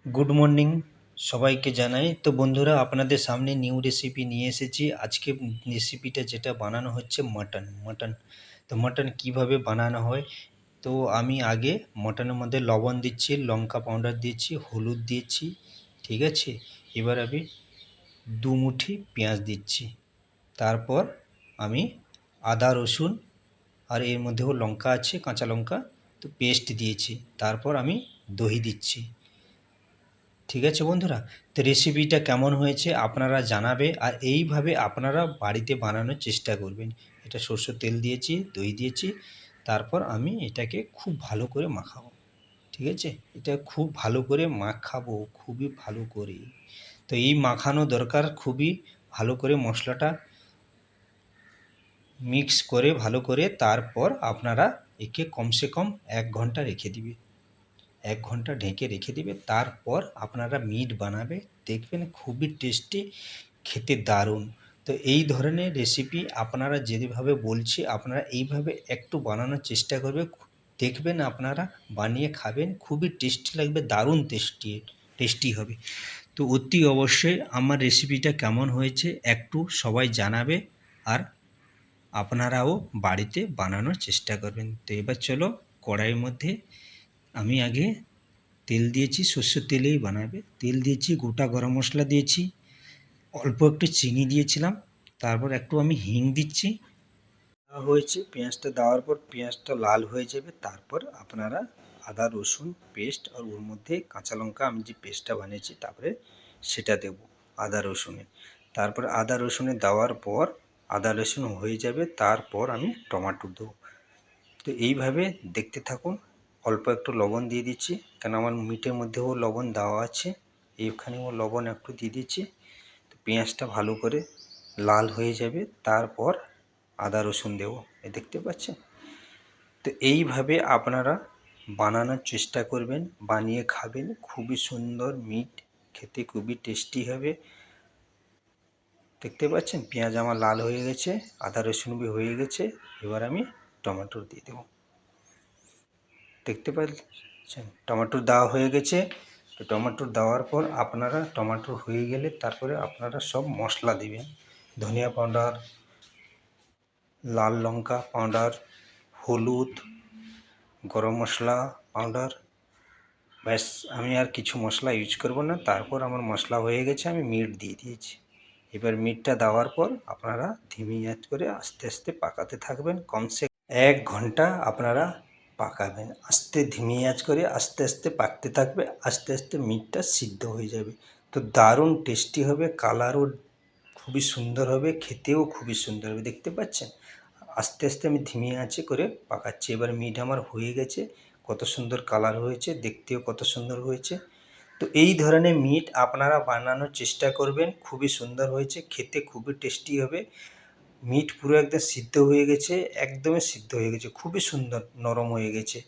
Good morning সবাইকে জানাই। তো বন্ধুরা, আপনাদের সামনে নিউ রেসিপি নিয়ে এসেছি। আজকে রেসিপিটা যেটা বানানো হচ্ছে মাটন। তো মাটন কিভাবে বানানো হয়, তো আমি আগে মাটনের মধ্যে লবণ দিচ্ছি, লঙ্কা পাউডার দিয়েছি, হলুদ দিয়েছি, ঠিক আছে। এবার আমি 2 মুঠি পেঁয়াজ দিচ্ছি। তারপর আমি আদা রসুন আর এর মধ্যেও লঙ্কা আছে, কাঁচা লঙ্কা, তো পেস্ট দিয়েছি। তারপর আমি দই দিচ্ছি। ঠিক আছে বন্ধুরা, তো রেসিপিটা কেমন হয়েছে আপনারা জানাবে, আর এইভাবে আপনারা বাড়িতে বানানোর চেষ্টা করবেন। এটা সরষের তেল দিয়েছি, দই দিয়েছি, তারপর আমি এটাকে খুব ভালো করে মাখাবো। ঠিক আছে, এটা খুব ভালো করে মাখাবো, খুবই ভালো করে। তো এই মাখানো দরকার, খুবই ভালো করে মশলাটা মিক্স করে ভালো করে, তারপর আপনারা একে কমসে কম 1 ঘন্টা রেখে দিবে। 1 ঘন্টা ঢেকে রেখে দিবে, তারপর আপনারা মিট বানাবে, দেখবেন খুবই টেস্টি, খেতে দারুণ। তো এই ধরনের রেসিপি আপনারা যেভাবে বলছি আপনারা এইভাবে একটু বানানোর চেষ্টা করবে, দেখবেন আপনারা বানিয়ে খাবেন, খুবই টেস্টি লাগবে, দারুণ টেস্টি হবে। তো অতি অবশ্যই আমার রেসিপিটা কেমন হয়েছে একটু সবাই জানাবে, আর আপনারাও বাড়িতে বানানোর চেষ্টা করবেন। তো এবার চলো, কড়াইয়ের মধ্যে আমি আগে তেল দিয়েছি, সর্ষের তেলেই বানাবে। তেল দিয়েছি, গোটা গরম মশলা দিয়েছি, অল্প একটু চিনি দিয়েছিলাম, তারপর একটু আমি হিং দিচ্ছি। হয়েছে পেঁয়াজটা দেওয়ার পর পেঁয়াজটা লাল হয়ে যাবে, তারপর আপনারা আদা রসুন পেস্ট আর ওর মধ্যে কাঁচা লঙ্কা আমি যে পেস্টটা বানিয়েছি তারপরে সেটা দেব আদা রসুনে। তারপর আদা রসুনে দেওয়ার পর আদা রসুন হয়ে যাবে, তারপর আমি টমেটো দেবো। তো এইভাবে দেখতে থাকুন। অল্প একটু লবণ দিয়ে দিচ্ছি, কেন আমার মিটের মধ্যেও লবণ দেওয়া আছে, এইখানেও লবণ একটু দিয়ে দিচ্ছি। তো পেঁয়াজটা ভালো করে লাল হয়ে যাবে, তারপর আদা রসুন দেবো, দেখতে পাচ্ছেন। তো এইভাবে আপনারা বানানোর চেষ্টা করবেন, বানিয়ে খাবেন, খুবই সুন্দর মিট, খেতে খুবই টেস্টি হবে। দেখতে পাচ্ছেন পেঁয়াজ আমার লাল হয়ে গেছে, আদা রসুন হয়ে গেছে। এবার আমি টমেটো দিয়ে দেবো, দেখতে পাচ্ছেন টমেটো দেওয়া হয়ে গেছে। তো টমেটো দেওয়ার পর আপনারা টমেটো হয়ে গেলে তারপরে আপনারা সব মশলা দিবেন, ধনিয়া পাউডার, লাল লঙ্কা পাউডার, হলুদ, গরম মশলা পাউডার, ব্যাস। আমি আর কিছু মশলা ইউজ করব না। তারপর আমার মশলা হয়ে গেছে, আমি মিট দিয়ে দিয়েছি। এবার মিটটা দেওয়ার পর আপনারা ধিমি আঁচ করে আস্তে আস্তে পাকাতে থাকবেন, কমসে 1 ঘন্টা আপনারা পাকাবেন, আস্তে ধিমি আঁচ করে আস্তে আস্তে পাকতে থাকবে, আস্তে আস্তে মিটটা সিদ্ধ হয়ে যাবে। তো দারুণ টেস্টি হবে, কালারও খুবই সুন্দর হবে, খেতেও খুবই সুন্দর হবে, দেখতে পাচ্ছেন। আস্তে আস্তে আমি ধিমি আঁচে করে পাকাচ্ছি। এবার মিট আমার হয়ে গেছে, কত সুন্দর কালার হয়েছে, দেখতেও কত সুন্দর হয়েছে। তো এই ধরনের মিট আপনারা বানানোর চেষ্টা করবেন, খুবই সুন্দর হয়েছে, খেতে খুবই টেস্টি হবে। মিট পুরো একদম সিদ্ধ হয়ে গেছে, একদমই সিদ্ধ হয়ে গেছে, খুবই সুন্দর নরম হয়ে গেছে,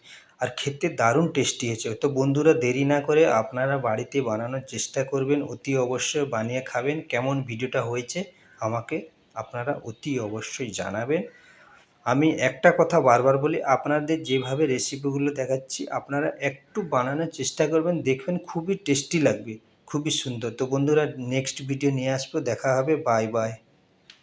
আর খেতে দারুণ টেস্টি হয়েছে। তো বন্ধুরা, দেরি না করে আপনারা বাড়িতে বানানোর চেষ্টা করবেন, অতি অবশ্যই বানিয়ে খাবেন। কেমন ভিডিওটা হয়েছে আমাকে আপনারা অতি অবশ্যই জানাবেন। আমি একটা কথা বারবার বলি, আপনাদের যেভাবে রেসিপিগুলো দেখাচ্ছি আপনারা একটু বানানোর চেষ্টা করবেন, দেখবেন খুবই টেস্টি লাগবে, খুবই সুন্দর। তো বন্ধুরা, নেক্সট ভিডিও নিয়ে আসবো, দেখা হবে, বাই বাই।